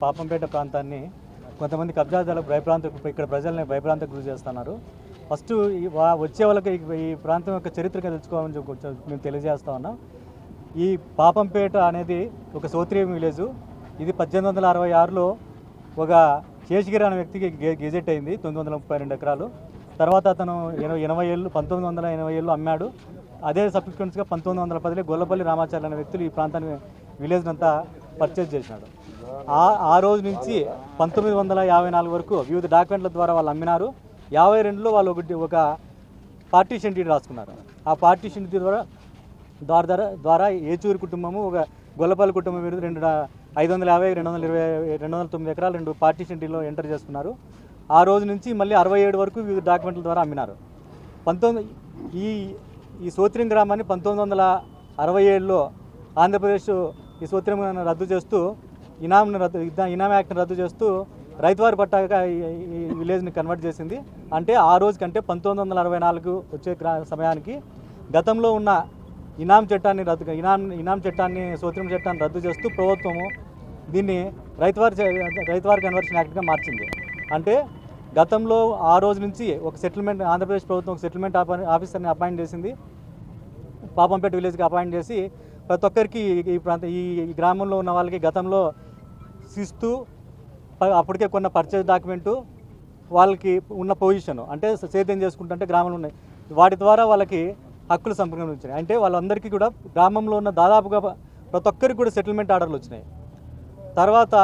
పాపంపేట ప్రాంతాన్ని కొంతమంది కబ్జాదారులకు ఇక్కడ ప్రజల్ని భయభ్రాంతకు గురి చేస్తున్నారు. ఫస్ట్ వచ్చే వాళ్ళకి ఈ ప్రాంతం యొక్క చరిత్ర తెలుసుకోవాలని మేము తెలియజేస్తా ఉన్నాం. ఈ పాపంపేట అనేది ఒక సోత్రియం విలేజు. ఇది 1866లో ఒక శేషగిరి అనే వ్యక్తికి గెజెట్ అయింది, 932 ఎకరాలు. తర్వాత అతను 1980లో అమ్మాడు. అదే సబ్సిక్వెన్స్గా 1910లో గొల్లపల్లి రామాచార్య అనే వ్యక్తులు ఈ ప్రాంతాన్ని విలేజ్ని అంతా పర్చేజ్ చేసినాడు. ఆ రోజు నుంచి 1954 వరకు వివిధ డాక్యుమెంట్ల ద్వారా వాళ్ళు అమ్మినారు. 52లో వాళ్ళు ఒక పార్టీషన్ డీడ్ రాసుకున్నారు. ఆ పార్టీషన్ డీడ్ ద్వారా ఏచూరి కుటుంబము, ఒక గొల్లపల్లి కుటుంబం మీద 550, 209 ఎకరాలు 2 పార్టీషన్ డీడ్లో ఎంటర్ చేసుకున్నారు. ఆ రోజు నుంచి మళ్ళీ 67 వరకు వివిధ డాక్యుమెంట్ల ద్వారా అమ్మినారు. ఈ సోత్రిం గ్రామాన్ని 1967లో ఆంధ్రప్రదేశ్ ఈ సోత్రిం రద్దు చేస్తూ ఇనాం యాక్ట్ని రద్దు చేస్తూ రైతువారి పట్టాగా ఈ విలేజ్ని కన్వర్ట్ చేసింది. అంటే ఆ రోజు కంటే 1964 వచ్చే సమయానికి గతంలో ఉన్న ఇనాం చట్టాన్ని సోత్రిం చట్టాన్ని రద్దు చేస్తూ ప్రభుత్వము దీన్ని రైతువారి కన్వర్షన్ యాక్ట్గా మార్చింది. అంటే గతంలో ఆ రోజు నుంచి ఒక సెటిల్మెంట్, ఆంధ్రప్రదేశ్ ప్రభుత్వం ఒక సెటిల్మెంట్ ఆఫీసర్ని అపాయింట్ చేసింది. పాపంపేట విలేజ్కి అపాయింట్ చేసి ప్రతి ఒక్కరికి ఈ గ్రామంలో ఉన్న వాళ్ళకి గతంలో శిస్తు అప్పటికే కొన్న పర్చేజ్ డాక్యుమెంటు, వాళ్ళకి ఉన్న పొజిషను అంటే సేద్యం చేసుకుంటుంటే గ్రామంలో ఉన్నాయి, వాటి ద్వారా వాళ్ళకి హక్కులు సంప్రదించాయి. అంటే వాళ్ళందరికీ కూడా గ్రామంలో ఉన్న దాదాపుగా ప్రతి ఒక్కరికి కూడా సెటిల్మెంట్ ఆర్డర్లు వచ్చినాయి. తర్వాత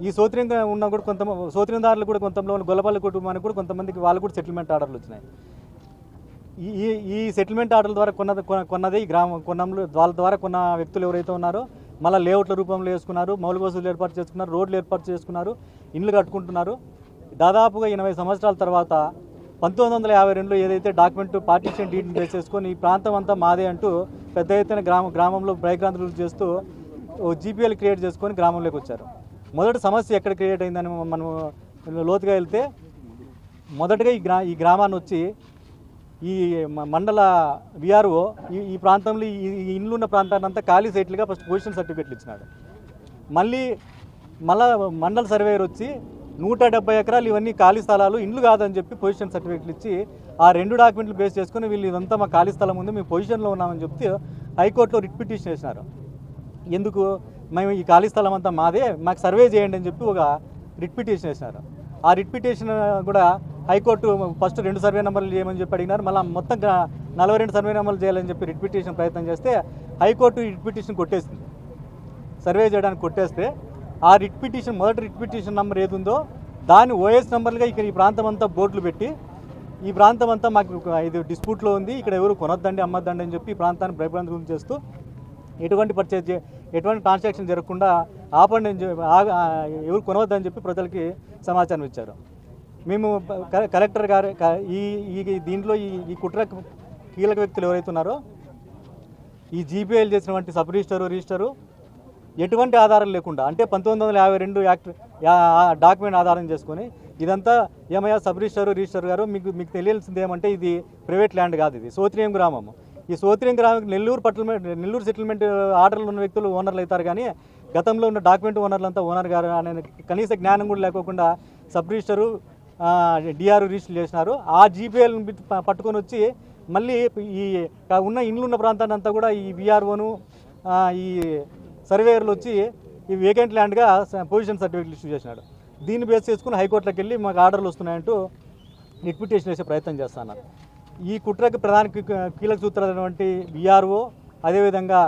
ఈ సోత్రియంగా ఉన్న కూడా సోత్రియందారులు కూడా కొంతమంది ఉన్న గొల్లపల్లి కుటుంబానికి కూడా కొంతమందికి వాళ్ళు కూడా సెటిల్మెంట్ ఆర్డర్లు వచ్చినాయి. ఈ సెటిల్మెంట్ ఆర్డర్ల ద్వారా కొన్నది ఈ కొన్నంలో వాళ్ళ ద్వారా కొన్న వ్యక్తులు ఎవరైతే ఉన్నారో మళ్ళీ లేఅవుట్ల రూపంలో వేసుకున్నారు, మౌలిక వసతులు ఏర్పాటు చేసుకున్నారు, రోడ్లు ఏర్పాటు చేసుకున్నారు, ఇండ్లు కట్టుకుంటున్నారు. దాదాపుగా 80 సంవత్సరాల తర్వాత 1952లో ఏదైతే డాక్యుమెంట్ పార్టీషన్ డీడ్ని బేస్ చేసుకొని ఈ ప్రాంతం అంతా మాదే అంటూ పెద్ద ఎత్తున గ్రామంలో భయభ్రాంతులు చేస్తూ జీపీఎల్ క్రియేట్ చేసుకొని గ్రామంలోకి వచ్చారు. మొదటి సమస్య ఎక్కడ క్రియేట్ అయిందని మనం లోతుగా వెళ్తే, మొదటగా ఈ గ్రామాన్ని వచ్చి ఈ మండల విఆర్ఓ ఈ ప్రాంతంలో ఈ ఇండ్లు ఉన్న ప్రాంతాన్ని అంతా ఖాళీ సైట్లుగా ఫస్ట్ పొజిషన్ సర్టిఫికెట్లు ఇచ్చినాడు. మళ్ళీ మండల సర్వేయర్ వచ్చి 170 ఎకరాలు ఇవన్నీ ఖాళీ స్థలాలు, ఇండ్లు కాదని చెప్పి పొజిషన్ సర్టిఫికెట్లు ఇచ్చి ఆ 2 డాక్యుమెంట్లు బేస్ చేసుకుని వీళ్ళు ఇదంతా మా ఖాళీ స్థలం ఉంది, మేము పొజిషన్లో ఉన్నామని చెప్తే హైకోర్టులో రిట్ పిటిషన్ వేసినారు. ఎందుకు మేము ఈ ఖాళీ స్థలం అంతా మాదే, మాకు సర్వే చేయండి అని చెప్పి ఒక రిట్ పిటిషన్ వేసినారు. ఆ రిట్ పిటిషన్ కూడా హైకోర్టు ఫస్ట్ 2 సర్వే నెంబర్లు చేయమని చెప్పి అడిగినారు. మళ్ళీ మొత్తం 42 సర్వే నెంబర్లు చేయాలని చెప్పి రిట్ పిటిషన్ ప్రయత్నం చేస్తే హైకోర్టు రిట్ పిటిషన్ కొట్టేసింది. సర్వే చేయడానికి కొట్టేస్తే ఆ మొదటి రిట్ పిటిషన్ నెంబర్ ఏది ఉందో దాన్ని ఓఎస్ నెంబర్లుగా ఇక్కడ ఈ ప్రాంతం అంతా బోర్డులు పెట్టి ఈ ప్రాంతం అంతా మాకు ఇది డిస్ప్యూట్లో ఉంది, ఇక్కడ ఎవరు కొనొద్దండి అమ్మద్దండి అని చెప్పి ఈ ప్రాంతాన్ని భయభ్రాంతులు చేస్తూ ఎటువంటి ట్రాన్సాక్షన్ జరగకుండా ఆపండి అని ఎవరు కొనవద్దని చెప్పి ప్రజలకి సమాచారం ఇచ్చారు. మేము కలెక్టర్ గారు దీంట్లో ఈ కుట్ర కీలక వ్యక్తులు ఎవరైతే ఉన్నారో ఈ జీపీఎల్ చేసినటువంటి సబ్ రిజిస్టరు ఎటువంటి ఆధారం లేకుండా, అంటే 1952 యాక్ట్ డాక్యుమెంట్ ఆధారం చేసుకొని ఇదంతా ఏమయ్యా సబ్ రిజిస్టర్ గారు మీకు తెలియాల్సింది ఏమంటే ఇది ప్రైవేట్ ల్యాండ్ కాదు, ఇది సోత్రియం గ్రామము. ఈ సోత్రియం గ్రామం నెల్లూరు సెటిల్మెంట్ ఆర్డర్లు ఉన్న వ్యక్తులు ఓనర్లు అవుతారు, కానీ గతంలో ఉన్న డాక్యుమెంట్ ఓనర్లంతా ఓనర్ గారు అనే కనీస జ్ఞానం కూడా లేకోకుండా సబ్ రిజిస్టరు డిఆర్ రిజిస్టర్ చేసినారు. ఆ జీపీఎల్ పట్టుకొని వచ్చి మళ్ళీ ఈ ఉన్న ఇండ్లు ఉన్న ప్రాంతాన్ని అంతా కూడా ఈ విఆర్ఓను ఈ సర్వేయర్లు వచ్చి ఈ వేకెంట్ ల్యాండ్గా పొజిషన్ సర్టిఫికేట్ ఇష్యూ చేసినాడు. దీన్ని బేస్ చేసుకుని హైకోర్టులోకి వెళ్ళి మాకు ఆర్డర్లు వస్తున్నాయంటూ రిట్ పిటిషన్ వేసే ప్రయత్నం చేస్తున్నారు. ఈ కుట్రకి ప్రధాన కీలక సూత్రాలైనటువంటి విఆర్ఓ, అదేవిధంగా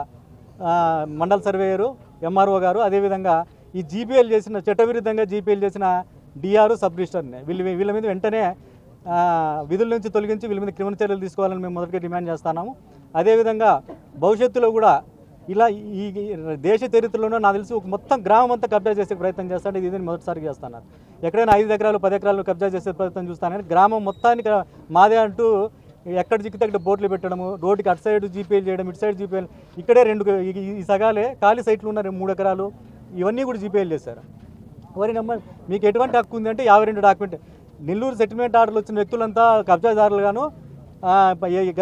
మండల సర్వేయరు, ఎంఆర్ఓ గారు, అదేవిధంగా ఈ జీపీఎల్ చేసిన చట్టవిరుద్ధంగా జీపీఎల్ చేసిన డిఆర్ సబ్ రిజిస్టర్ని వీళ్ళ మీద వెంటనే విధుల నుంచి తొలగించి వీళ్ళ మీద క్రిమినల్ చర్యలు తీసుకోవాలని మేము మొదటిగా డిమాండ్ చేస్తున్నాము. అదేవిధంగా భవిష్యత్తులో కూడా ఇలా ఈ దేశ చరిత్రలోనూ నాకు తెలిసి ఒక మొత్తం గ్రామం అంతా కబ్జా చేసే ప్రయత్నం చేస్తాను. ఇది మొదటిసారి చేస్తున్నారు. ఎక్కడైనా 5 ఎకరాలు 10 ఎకరాలు కబ్జా చేసే ప్రయత్నం చూస్తానని గ్రామం మొత్తానికి మాదే అంటూ ఎక్కడ జిక్కి తగ్గ బోర్డులు పెట్టడము, రోడ్డుకి అటు సైడ్ జీపీఎల్ చేయడం, ఇటు సైడ్ జీపీఎల్, ఇక్కడే 2 ఈ సగాలే ఖాళీ సైట్లు ఉన్న 3 ఎకరాలు ఇవన్నీ కూడా జీపీఎల్ చేశారు. వరి నెంబర్ మీకు ఎటువంటి హక్కు ఉంది అంటే 52 డాక్యుమెంట్ నెల్లూరు సెటిల్మెంట్ ఆర్డర్లు వచ్చిన వ్యక్తులంతా కబ్జాదారులుగాను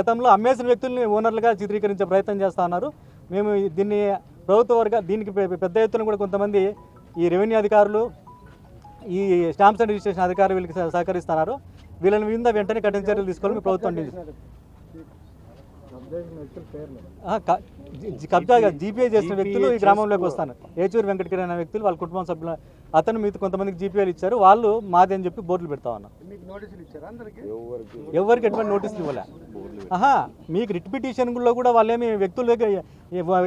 గతంలో అమ్మేసిన వ్యక్తుల్ని ఓనర్లుగా చిత్రీకరించే ప్రయత్నం చేస్తూ ఉన్నారు. మేము దీన్ని ప్రభుత్వ దీనికి పెద్ద ఎత్తున కూడా కొంతమంది ఈ రెవెన్యూ అధికారులు ఈ స్టాంప్స్ అండ్ రిజిస్ట్రేషన్ అధికారులు వీళ్ళకి సహకరిస్తున్నారు. వీళ్ళని మీద వెంటనే కఠిన చర్యలు తీసుకోవాలని ప్రభుత్వం కబ్జా జీపీఐ చేసిన వ్యక్తులు ఈ గ్రామంలోకి వస్తాను. ఏచూరు వెంకటగిరి అనే వ్యక్తులు వాళ్ళ కుటుంబం సభ్యులు అతను మీతో కొంతమందికి జీపీఐలు ఇచ్చారు. వాళ్ళు మాది అని చెప్పి బోర్డులు పెడతా ఉన్నారు. ఎవరికి ఎటువంటి నోటీసులు ఇవ్వలే. మీకు రిట్ పిటిషన్లో కూడా వాళ్ళేమి వ్యక్తులు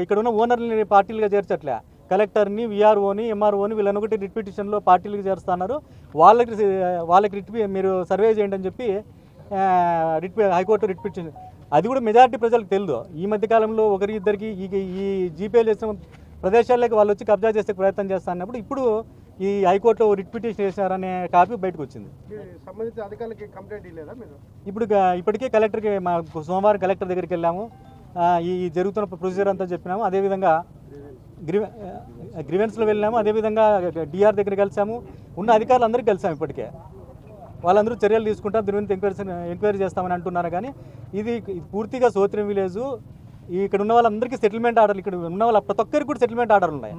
ఇక్కడ ఉన్న ఓనర్ని పార్టీలుగా చేర్చట్లే. కలెక్టర్ని, విఆర్ఓని, ఎంఆర్ఓని వీళ్ళని ఒకటి రిట్ పిటిషన్లో పార్టీలుగా చేరుస్తున్నారు. వాళ్ళకి రిట్ మీరు సర్వే చేయండి అని చెప్పి హైకోర్టు రిట్ పిటిషన్. అది కూడా మెజారిటీ ప్రజలకు తెలియదు. ఈ మధ్యకాలంలో ఒకరి ఇద్దరికి ఈ జీపీఐ చేసిన ప్రదేశాల్లోకి వాళ్ళు వచ్చి కబ్జా చేసే ప్రయత్నం చేస్తున్నప్పుడు ఇప్పుడు ఈ హైకోర్టులో రిట్ పిటిషన్ చేశారనే కాపీ బయటకు వచ్చింది. ఇప్పుడు ఇప్పటికే కలెక్టర్కి సోమవారం కలెక్టర్ దగ్గరికి వెళ్ళాము. ఈ జరుగుతున్న ప్రొసీజర్ అంతా చెప్పినాము. అదేవిధంగా గ్రీవెన్స్లో వెళ్ళాము. అదేవిధంగా డిఆర్ దగ్గర కలిసాము. ఉన్న అధికారులు అందరికీ కలిసాము. ఇప్పటికే వాళ్ళందరూ చర్యలు తీసుకుంటాం, దీని మీద ఎంక్వైరీ చేస్తామని అంటున్నారు. కానీ ఇది పూర్తిగా సోత్రం విలేజ్. ఇక్కడ ఉన్న వాళ్ళందరికీ సెటిల్మెంట్ ఆర్డర్లు, ఇక్కడ ఉన్న వాళ్ళ ప్రతి ఒక్కరికి కూడా సెటిల్మెంట్ ఆర్డర్లు ఉన్నాయి.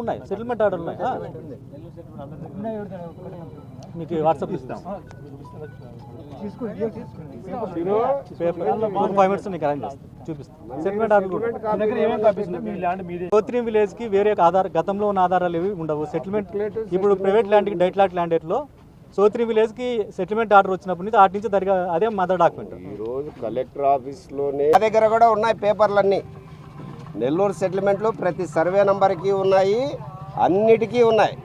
ఉన్నాయి సెటిల్మెంట్ ఆర్డర్లు ఉన్నాయి. మీకు వాట్సాప్ ఇస్తాం. 5 minutes మీకు అరేంజ్ చేస్తాం, చూపిస్తాం. సెటిల్మెంట్ ఆర్డర్ సోత్రం విలేజ్కి వేరే ఆధార్, గతంలో ఉన్న ఆధారాలు ఏవి ఉండవు. సెటిల్మెంట్ ఇప్పుడు ప్రైవేట్ ల్యాండ్కి డైట్లాట్ ల్యాండేట్లో సోత్రి విలేజ్కి సెటిల్మెంట్ ఆర్డర్ వచ్చినప్పటి నుంచి అటు నుంచి అదే మదర్ డాక్యుమెంట్. ఈరోజు కలెక్టర్ ఆఫీస్లోనే దగ్గర కూడా ఉన్నాయి పేపర్లన్నీ. నెల్లూరు సెటిల్మెంట్లు ప్రతి సర్వే నంబర్కి ఉన్నాయి, అన్నిటికీ ఉన్నాయి.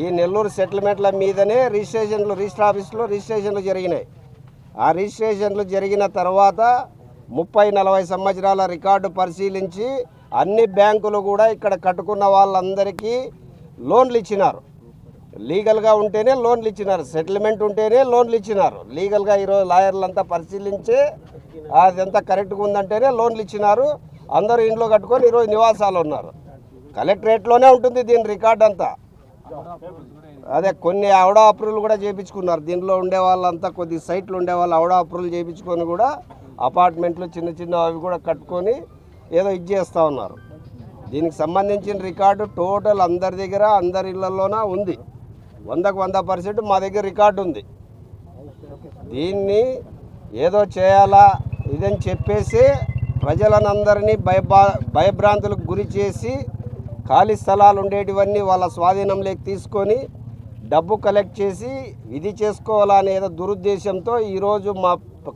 ఈ నెల్లూరు సెటిల్మెంట్ల మీదనే రిజిస్టర్ ఆఫీస్లో రిజిస్ట్రేషన్లు జరిగినాయి. ఆ రిజిస్ట్రేషన్లు జరిగిన తర్వాత 30-40 సంవత్సరాల రికార్డు పరిశీలించి అన్ని బ్యాంకులు కూడా ఇక్కడ కట్టుకున్న వాళ్ళందరికీ లోన్లు ఇచ్చినారు. లీగల్గా ఉంటేనే లోన్లు ఇచ్చినారు, సెటిల్మెంట్ ఉంటేనే లోన్లు ఇచ్చినారు. లీగల్గా ఈరోజు లాయర్లంతా పరిశీలించి అదంతా కరెక్ట్గా ఉందంటేనే లోన్లు ఇచ్చినారు. అందరూ ఇంట్లో కట్టుకొని ఈరోజు నివాసాలు ఉన్నారు. కలెక్టరేట్లోనే ఉంటుంది దీని రికార్డ్ అంతా. అదే కొన్ని అవడా అప్రూవల్ కూడా చేయించుకున్నారు. దీనిలో ఉండే వాళ్ళంతా కొద్ది సైట్లు ఉండే వాళ్ళు అవడా అప్రూవల్ చేయించుకొని కూడా అపార్ట్మెంట్లు చిన్న చిన్న అవి కూడా కట్టుకొని ఏదో ఇది చేస్తూ ఉన్నారు. దీనికి సంబంధించిన రికార్డు టోటల్ అందరి దగ్గర, అందరి ఇళ్లలోనే ఉంది. 100% మా దగ్గర రికార్డు ఉంది. దీన్ని ఏదో చేయాలా ఇదని చెప్పేసి ప్రజలనందరినీ భయభ్రాంతులకు గురి చేసి ఖాళీ స్థలాలు ఉండేటివన్నీ వాళ్ళ స్వాధీనంలోకి తీసుకొని డబ్బు కలెక్ట్ చేసి ఇది చేసుకోవాలా అనే ఏదో దురుద్దేశంతో ఈరోజు మా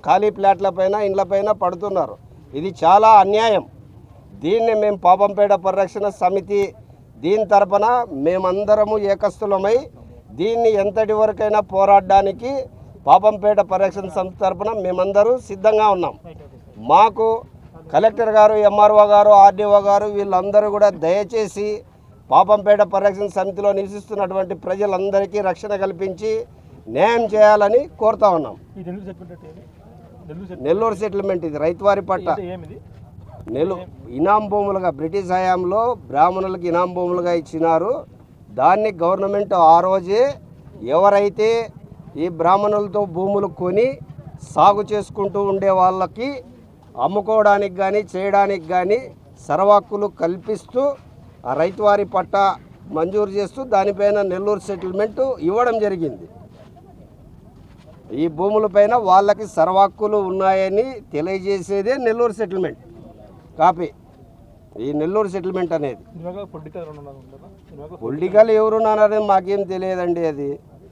ఖాళీ ప్లాట్లపైన ఇండ్లపైన పడుతున్నారు. ఇది చాలా అన్యాయం. దీన్ని మేము పాపంపేట పరిరక్షణ సమితి దీని తరపున మేమందరము ఏకస్తులమై దీన్ని ఎంతటి వరకైనా పోరాడడానికి పాపంపేట పరిరక్షణ సమితి తరపున మేమందరూ సిద్ధంగా ఉన్నాం. మాకు కలెక్టర్ గారు, ఎంఆర్ఓ గారు, ఆర్డీఓ గారు వీళ్ళందరూ కూడా దయచేసి పాపంపేట పరిరక్షణ సమితిలో నివసిస్తున్నటువంటి ప్రజలందరికీ రక్షణ కల్పించి న్యాయం చేయాలని కోరుతా ఉన్నాం. నెల్లూరు సెటిల్మెంట్ ఇది రైతువారి పట్ట ఇనాం భూములుగా బ్రిటిష్ హయాంలో బ్రాహ్మణులకు ఇనాం భూములుగా ఇచ్చినారు. దాన్ని గవర్నమెంట్ ఆ రోజే ఎవరైతే ఈ బ్రాహ్మణులతో భూములు కొని సాగు చేసుకుంటూ ఉండే వాళ్ళకి అమ్ముకోవడానికి కానీ చేయడానికి కానీ సర్వహక్కులు కల్పిస్తూ ఆ రైతువారి పట్ట మంజూరు చేస్తూ దానిపైన నెల్లూరు సెటిల్మెంట్ ఇవ్వడం జరిగింది. ఈ భూములపైన వాళ్ళకి సర్వహక్కులు ఉన్నాయని తెలియజేసేదే నెల్లూరు సెటిల్మెంట్ కాపీ. ఈ నెల్లూరు సెటిల్మెంట్ అనేది పొలిటికల్ ఎవరున్నారనేది మాకేం తెలియదండి. అది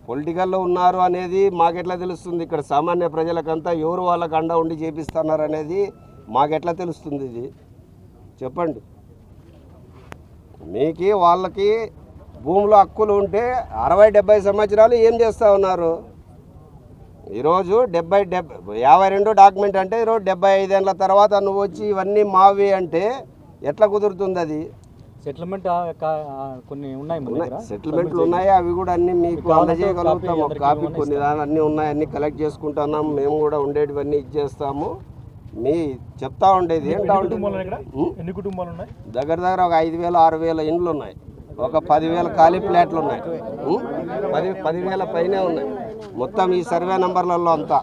పొలిటికల్లో ఉన్నారు అనేది మాకెట్లా తెలుస్తుంది? ఇక్కడ సామాన్య ప్రజలకంతా ఎవరు వాళ్ళకి అండ ఉండి చేపిస్తున్నారు అనేది మాకెట్లా తెలుస్తుంది? ఇది చెప్పండి. మీకు వాళ్ళకి భూములు హక్కులు ఉంటే 60-70 సంవత్సరాలు ఏం చేస్తూ ఉన్నారు? ఈరోజు 52 డాక్యుమెంట్ అంటే ఈరోజు 75 ఏళ్ళ తర్వాత నువ్వు వచ్చి ఇవన్నీ మావి అంటే ఎట్లా కుదురుతుంది? అది సెటిల్మెంట్ కొన్ని ఉన్నాయి, సెటిల్మెంట్లు ఉన్నాయి. అవి కూడా అన్ని మీకు అందజేయగలుగుతాము. కాపీ కొన్ని అన్నీ ఉన్నాయి, అన్నీ కలెక్ట్ చేసుకుంటున్నాము. మేము కూడా ఉండేటివన్నీ ఇచ్చేస్తాము. మీ చెప్తా ఉండేది ఎన్ని కుటుంబాలు ఉన్నాయి? దగ్గర ఒక 5,000-6,000 ఇండ్లు ఉన్నాయి. ఒక 10,000 ఖాళీ ఫ్లాట్లు ఉన్నాయి. 10,000 పైనే ఉన్నాయి మొత్తం ఈ సర్వే నంబర్లలో అంతా.